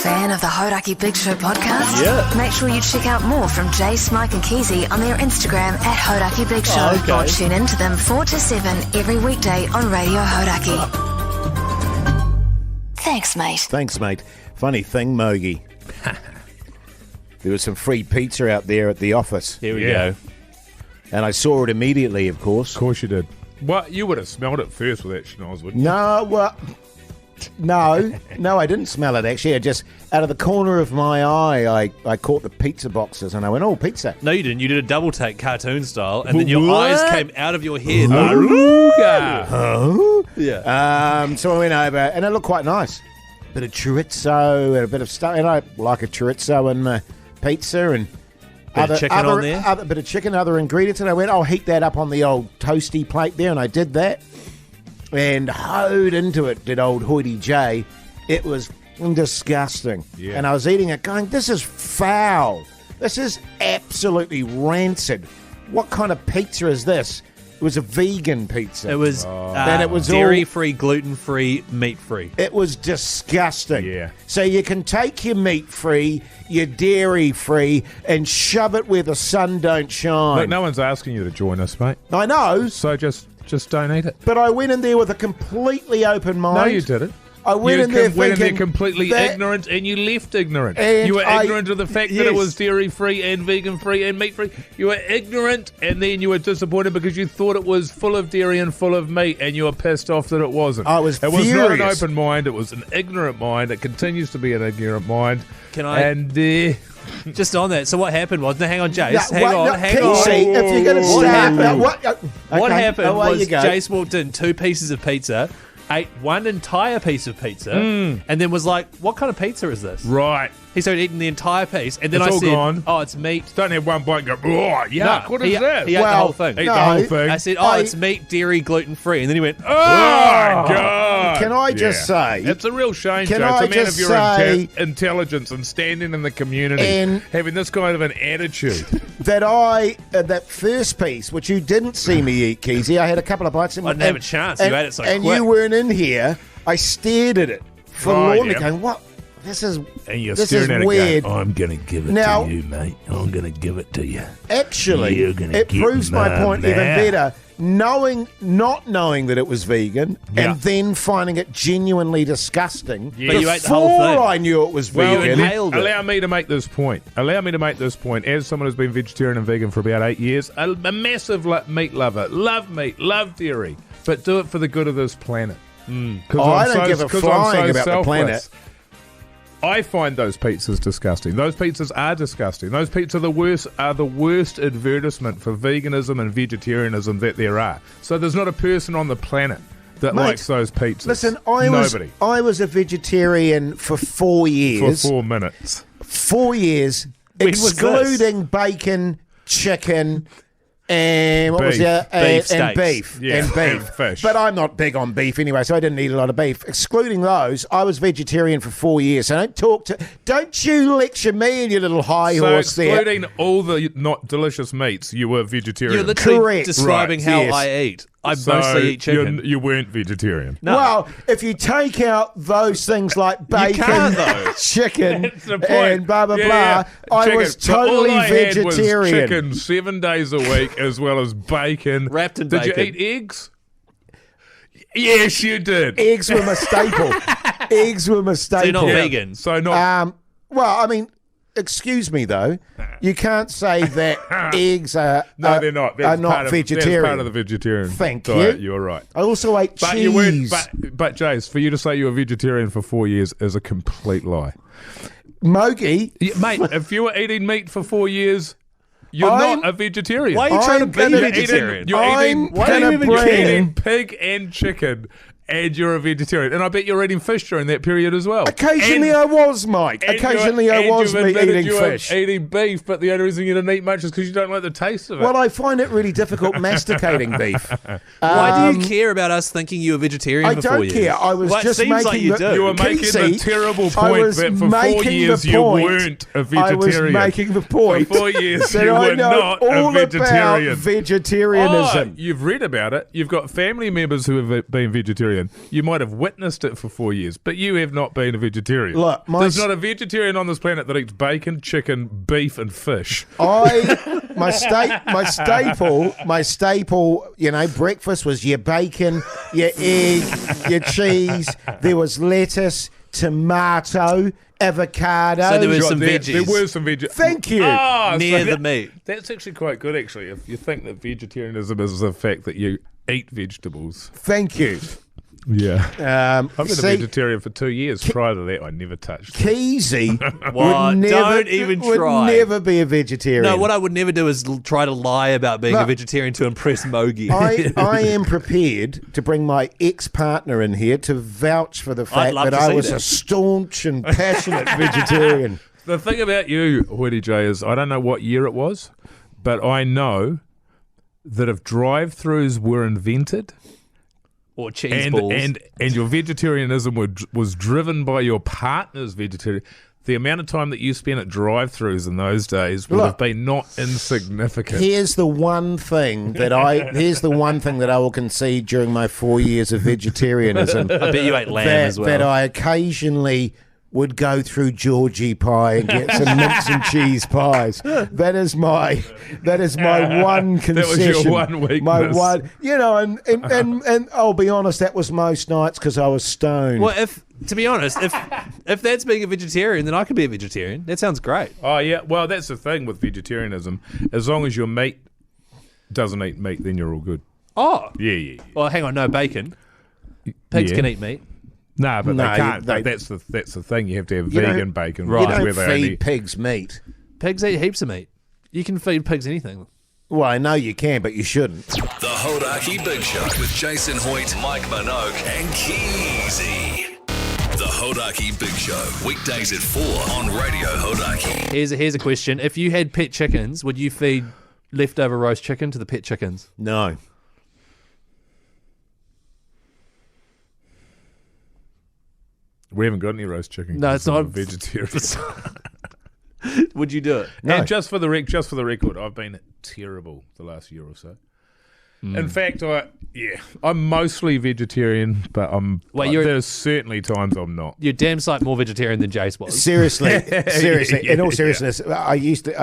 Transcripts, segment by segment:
fan of the Hauraki Big Show podcast? Yeah. Make sure you check out more from Jase, Mike and Keyzie on their Instagram at Hauraki Big Show. Oh, okay. Or tune in to them 4 to 7 every weekday on Radio Hauraki. Thanks, mate. Thanks, mate. Funny thing, Mogi. There was some free pizza out there at the office. Here we go. And I saw it immediately, of course. Of course you did. Well, you would have smelled it first with that schnoz, wouldn't you? No, I didn't smell it, actually. I just, out of the corner of my eye, I caught the pizza boxes and I went, oh, pizza. No, you didn't. You did a double take, cartoon style, and then your What? eyes came out of your head. Aruga! Oh? Yeah. So I went over and it looked quite nice. Bit of chorizo and a bit of stuff. And I like a chorizo and pizza and Bit of chicken on there? Other bit of chicken, other ingredients. And I went, I'll heat that up on the old toasty plate there. And I did that. And hoed into it, did old Hoity J. It was disgusting. Yeah. And I was eating it going, this is foul. This is absolutely rancid. What kind of pizza is this? It was a vegan pizza. It was, And it was dairy-free, gluten-free, meat-free. It was disgusting. Yeah. So you can take your meat-free, your dairy-free, and shove it where the sun don't shine. Look, no one's asking you to join us, mate. I know, So just don't eat it. but I went in there with a completely open mind. No, you didn't. I went in there thinking completely that- ignorant, and you left ignorant. And You were I- ignorant of the fact that yes. it was dairy-free and vegan-free and meat-free. You were ignorant, and then you were disappointed because you thought it was full of dairy and full of meat, and you were pissed off that it wasn't. I was It was not an furious. open mind. It was an ignorant mind. It continues to be an ignorant mind. Can I- And Just on that, so what happened was... No, hang on, Jace. No, hang wait, on, no, hang Keyzie, on. if you're going to What start... happened? What Okay, happened away was you go. Jace walked in 2 pieces of pizza, ate one entire piece of pizza, and then was like, what kind of pizza is this? right. He started eating the entire piece, and then It's I all said, gone. oh, it's meat. Don't have one bite and go, oh, yuck, what is he, that? He ate the Well, whole thing. Eat no, the whole thing. I said, oh, it's meat, dairy, gluten-free. And then he went, Oh, God. Can I just say... It's a real shame, Can Joe. I It's a man just of your say- intelligence and standing in the community, And- having this kind of an attitude. that first piece, which you didn't see me eat, Keyzie, I had a couple of bites in my... I didn't have a chance. You ate it so and quick. you weren't in here. I stared at it forlornly, yeah. going, what? This is And you're this staring is at it weird. going, I'm going to give it Now- to you, mate. I'm going to give it to you. Actually, You're gonna it get proves my mum point even now. better. Not knowing that it was vegan, Yeah. and then finding it genuinely disgusting. But you ate the whole before thing. I knew it was Well, vegan. inhaled it. allow me to make this point. As someone who's been vegetarian and vegan for about 8 years, a massive meat lover. Love meat, love dairy. But do it for the good of this planet. I don't give a flying about the planet. I find those pizzas disgusting. Those pizzas are disgusting. Those pizzas are the worst advertisement for veganism and vegetarianism that there are. So there's not a person on the planet that Mate, likes those pizzas. Listen, Nobody. I was a vegetarian for 4 years. For 4 minutes. 4 years, When was excluding bacon, chicken, and what was Beef. the Beef and steaks. beef Yeah, and beef. and fish. But I'm not big on beef anyway, so I didn't eat a lot of beef. Excluding those, I was vegetarian for 4 years. So don't you lecture me and your little high So horse there. excluding all the not delicious meats, you were vegetarian. you're literally Correct. describing Right, how yes. I eat. I So mostly eat chicken. You weren't vegetarian. No. Well, if you take out those things like bacon, can't, though. chicken, That's the point. and blah, blah, Yeah, blah, yeah. I Chicken. was But all totally I had was vegetarian. chicken 7 days a week, as well as bacon. Wrapped in Did bacon. you eat eggs? Yes, you did. Eggs were my staple. Eggs were my staple. So you're not vegan. So not. Well, I mean, excuse me though. You can't say that eggs are no, they're not. are That's not part of, vegetarian. That's part of the vegetarian Thank diet. you. You're right. I also ate But cheese. you weren't. But Jase, for you to say you were vegetarian for 4 years is a complete lie. Mogi, Yeah, mate, if you were eating meat for 4 years, you're I'm- not a vegetarian. Why are you trying to I'm be gonna- vegetarian? You're I'm eating, gonna you're bring- eating pig and chicken, and you're a vegetarian. And I bet you're eating fish during that period as well. occasionally And- I was, Mike. and Occasionally you're- I and was you've admitted eating you were fish. eating beef, but the only reason you didn't eat much is because you don't like the taste of it. Well, I find it really difficult masticating beef. Why do you care about us thinking you were vegetarian I for 4 don't years? care. I was Well, it just seems making like you the, do. you were making the Keyzie, terrible I point was that for 4 making years the you point- weren't a I vegetarian. was making the point For 4 years that you I were know not all a vegetarian. about vegetarianism. Oh, you've read about it. You've got family members who have been vegetarian vegetarian, you might have witnessed it for 4 years, but you have not been a vegetarian. Look, there's not a vegetarian on this planet that eats bacon, chicken, beef, and fish. My staple, breakfast was your bacon, your egg, your cheese. There was lettuce, tomato, avocado. So there was some There veggies. were some veggies. Thank you. Near the meat. That's actually quite good, actually. If you think that vegetarianism is the fact that you eat vegetables. Thank you. Yeah. I've been a vegetarian for 2 years. Prior to that, I never touched it. Keyzie What? would Don't even try. never be a vegetarian. No, what I would never do is try to lie about being a Look, vegetarian to impress Mogi. I am prepared to bring my ex-partner in here to vouch for the fact love that to I see was that. a staunch and passionate vegetarian. The thing about you, Hoodie J, is I don't know what year it was, but I know that if drive-thrus were invented Or cheese balls. and your vegetarianism was driven by your partner's vegetarian, the amount of time that you spent at drive-thrus in those days would have been not insignificant. Here's the one thing that I will concede during my 4 years of vegetarianism. I bet you ate lamb as well. That I occasionally would go through Georgie pie and get some mince and cheese pies. That is my one concession. That was your one weakness. My one, and I'll be honest, that was most nights because I was stoned. Well, to be honest, if that's being a vegetarian, then I could be a vegetarian. That sounds great. Oh, yeah. Well, that's the thing with vegetarianism. As long as your meat doesn't eat meat, then you're all good. Oh. Yeah. Well, hang on. No, bacon. Pigs can eat meat. No, but No, they can't. they- that's the thing. You have to have You vegan don't- bacon. Right. You where don't they feed only- pigs meat. Pigs eat heaps of meat. You can feed pigs anything. Well, I know you can, but you shouldn't. The Hauraki Big Show with Jason Hoyt, Mike Minogue, and Keyzie. The Hauraki Big Show, weekdays at 4 on Radio Hauraki. Here's a question. If you had pet chickens, would you feed leftover roast chicken to the pet chickens? No. We haven't got any roast chicken. No, it's not. I'm vegetarian. Would you do it? No. And just for the record, I've been terrible the last year or so. In fact, I'm mostly vegetarian, but there's certainly times I'm not. You're damn sight more vegetarian than Jase was. Seriously. In all seriousness, I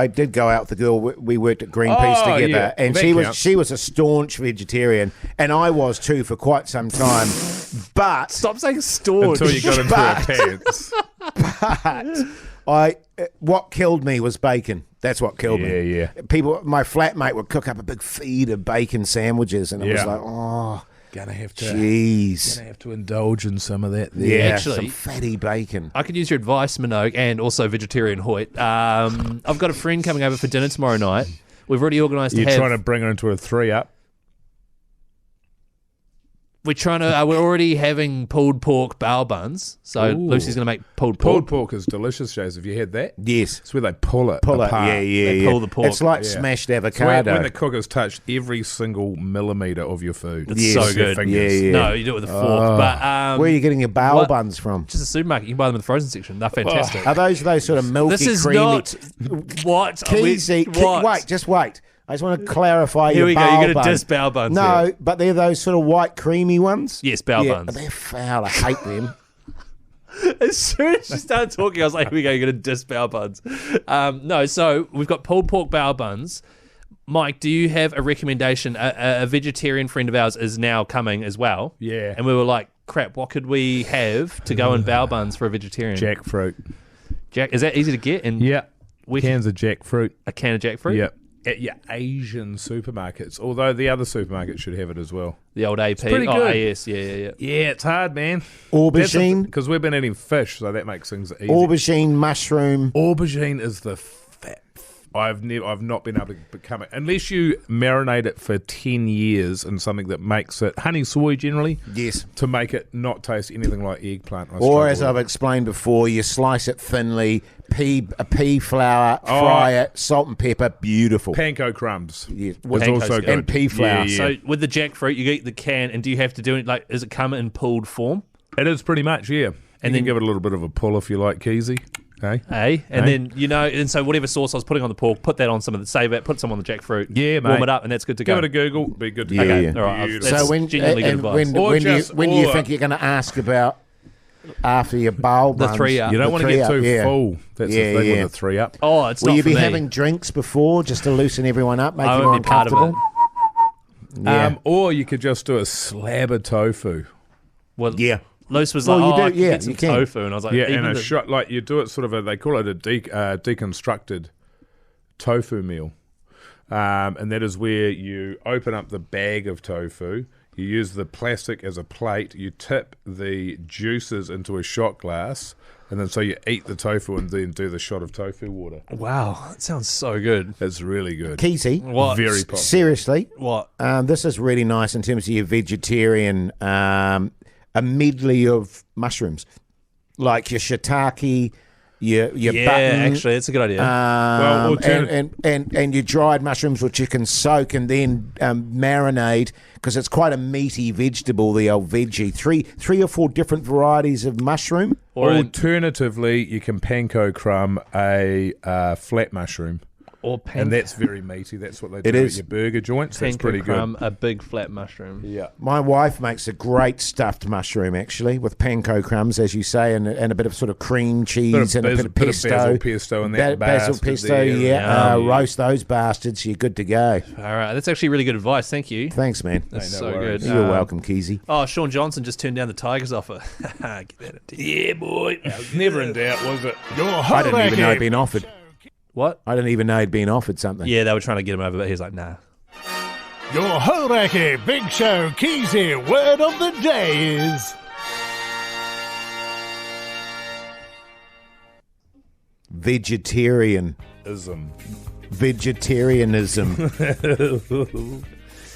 did go out with the girl. We worked at Greenpeace Oh, together, yeah. and Well, that she was a staunch vegetarian, and I was too for quite some time. But Stop saying staunch. Until you got into her pants. what killed me was bacon. That's what killed me. Yeah. My flatmate would cook up a big feed of bacon sandwiches, and it was Yeah. like, oh, Gonna have jeez. to indulge in some of that there. Yeah, Actually- some fatty bacon. I could use your advice, Minogue, and also vegetarian Hoyt. I've got a friend coming over for dinner tomorrow night. We've already organised to You're have... trying to bring her into a 3-up. We're already having pulled pork bao buns. So Ooh. Lucy's going to make pulled pork. Pulled pork is delicious, Jase. Have you had that? Yes. It's where they pull it Pull it. apart. Yeah. pull the pork. It's like Yeah. smashed It's avocado. when the cook has touched every single millimetre of your food. It's Yes. so With good. their fingers. Yeah. No, you do it with a fork. But Where are you getting your bao what- buns from? just a supermarket. You can buy them in the frozen section. They're fantastic. Are those sort of milky, This is creamy? not what. Keyzie, What? wait, just wait. I just want to clarify Here your we go. bao You're going to buns. diss bao buns. No, here. but they're those sort of white, creamy ones. Yes, bao yeah, buns. but they're foul. I hate them. As soon as she started talking, I was like, here we go. You're going to diss bao buns. No, so we've got pulled pork bao buns. Mike, do you have a recommendation? A vegetarian friend of ours is now coming as well. Yeah. And we were like, crap, what could we have to go in bao buns for a vegetarian? Jackfruit. Is that easy to get? And Yeah. we can Cans of jackfruit. a can of jackfruit? Yeah. At your Asian supermarkets, although the other supermarkets should have it as well. The old AP. pretty Oh, good. AS. Yeah. Yeah, it's hard, man. Aubergine, Because we've been eating fish, so that makes things easy. aubergine, mushroom. Aubergine is the fat. I've not been able to become it unless you marinate it for 10 years in something that makes it honey soy generally. Yes. To make it not taste anything like eggplant. Or as I've explained before, you slice it thinly, pea flour, Oh. fry it, salt and pepper, beautiful. panko crumbs. Yeah. Is Panko's also good. good. And pea flour. Yeah. So with the jackfruit, you eat the can, and do you have to do it like? Does it come in pulled form? It is pretty much, yeah. And then- then give it a little bit of a pull if you like, Keyzie. Hey? And then, and so whatever sauce I was putting on the pork, put that on save it, put some on the jackfruit. Yeah, mate. Warm it up, and that's good to go. Give it a Google. Be good to Yeah, go. Okay, yeah. all right. Beautiful. That's genuinely good advice. When do you think you're going to ask about after your bowl The buns? 3-up. You don't want to get too full. That's Yeah, the thing yeah. with the 3-up. Oh, it's Will not you for be me. having drinks before just to loosen everyone up, make I you won't more be part of comfortable? Yeah. Or you could just do a slab of tofu. Well, Yeah. Luce was Well, like, you I do, can yeah, get some you can. tofu. And I was like, Yeah, even and a the- shot, like you do it sort of they call it a deconstructed tofu meal. And that is where you open up the bag of tofu, you use the plastic as a plate, you tip the juices into a shot glass, and then so you eat the tofu and then do the shot of tofu water. Wow, that sounds so good. It's really good. Keyzie, What? Very popular. seriously, What? this is really nice in terms of your vegetarian, a medley of mushrooms, like your shiitake, your Yeah, button, actually, it's a good idea. Well, and your dried mushrooms, which you can soak and then marinate, because it's quite a meaty vegetable, the old veggie. Three or four different varieties of mushroom. Alternatively, you can panko crumb a flat mushroom. or And that's very meaty. That's what they do It at is. your burger joints. That's panko pretty crumb, good. a big flat mushroom. Yeah. My wife makes a great stuffed mushroom, actually, with panko crumbs, as you say, and a bit of sort of cream cheese and a bit of pesto. basil pesto and that Basil bastard pesto, there. yeah. Yum. Roast those bastards. You're good to go. All right, that's actually really good advice. Thank you. Thanks, man. That's no so worries. good. You're welcome, Keyzie. Oh, Sean Johnson just turned down the Tigers offer. Get that into you. Yeah, boy. It was never in doubt, was it? I didn't even know he'd been offered. What? I didn't even know he'd been offered something. Yeah, they were trying to get him over, but he's like, nah. Your Hauraki Big Show Keyzie word of the day is Vegetarianism.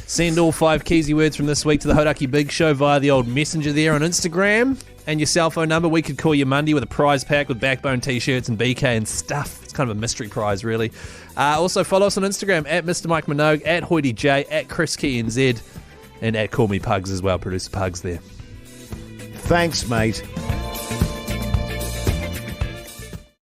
Send all 5 Keyzie words from this week to the Hauraki Big Show via the old messenger there on Instagram. And your cell phone number, we could call you Monday with a prize pack with Backbone t-shirts and BK and stuff. It's kind of a mystery prize, really. Also, follow us on Instagram at Mr. Mike Minogue, at Hoity J, at Chris Key NZ, and at Call Me Pugs as well, producer Pugs there. Thanks, mate.